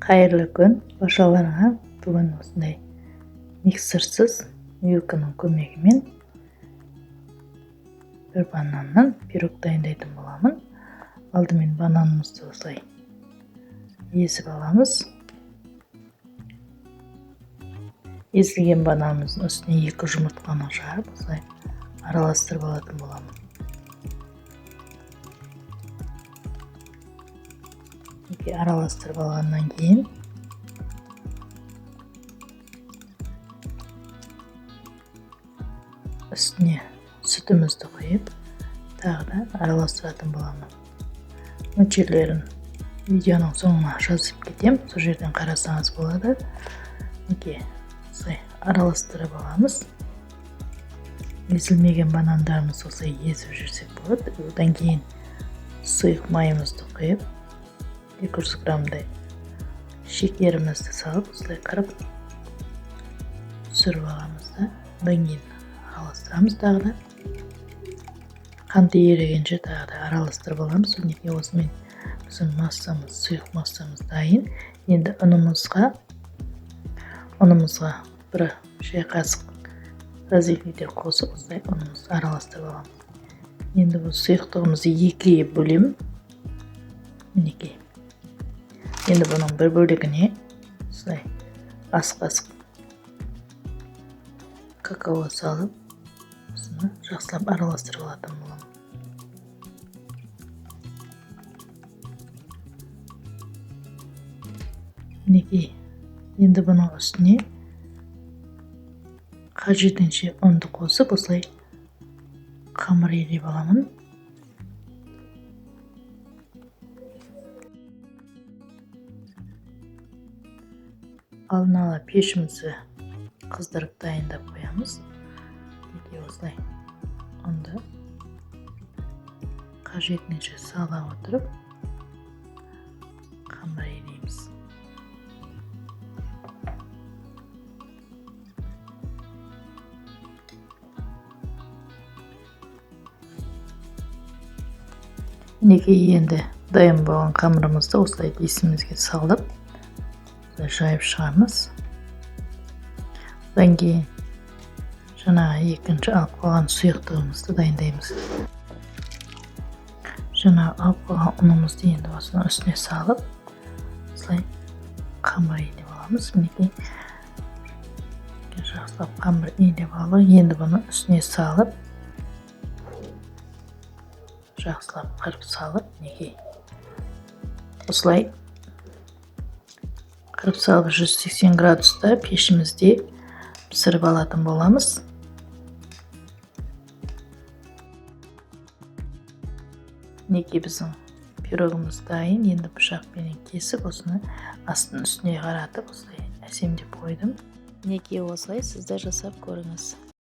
Қайырлы күн, башаларыңа бүгін осындай миксерсіз вилканың көмегімен бір бананнан пирог дайындайтын боламын. Алдымен бананымызды осылай езіп аламыз. Езілген бананымыздың үстіне 2 жұмыртқаны жарып, осылай араластырып алатын боламын. Араластырып алғаннан кейін үстіне сүтімізді құйып, тағы да араластыратын боламын. Мөлшерлерін видеоның соңына жазып кетем, сол жерден қарасаңыз болады. Осылай араластырып аламыз. Езілмеген банандарымыз осылай езіп жүрсек болады. Одан кейін сұйық майымызды құйып, 200 граммдай шекерімізді салып, осылай қырып түсіріп аламыз да. Одан кейін араластырамыз тағы да. Қанты ерігенше тағы да араластырып аламыз. Осымен біздің массамыз, сұйық массамыз дайын. Енді ұнымызға бір шай қасық разрыхлитель қосып, осылай ұнымызды араластырып аламыз. Енді бұл сұйықтығымызды екіге бөлемін. Енді бұның бір бөлігіне осылай ас қасық какао салып, осыны жақсылап араластырып алатын боламын. Енді бұның үстіне қажетінше ұнды қосып, осылай қамыр илеп аламын. Алдын ала пешімізді қыздырып дайындап қоямыз. Осылай ұнды қажетінше сала отырып қамыр илейміз. Енді дайын болған қамырымызды осылай бесімізге салып жайып шығамыз. Одан кейін жаңағы екінші алып қойған сұйықтығымызды дайындаймыз. Жаңағы алып қойған ұнымызды енді осының үстіне салып, осылай қамыр илеп аламыз. Жақсылап қамыр илеп алып, енді бұны үстіне салып, жақсылап қырып салып, осылай қырып салып 180 градуста пешімізде пісіріп алатын боламыз. Біздің пирогымыз дайын. Енді пышақпен кесіп, осыны астын үстіне қаратып, осылай әсемдеп қойдым. Осылай сіз де жасап көріңіз.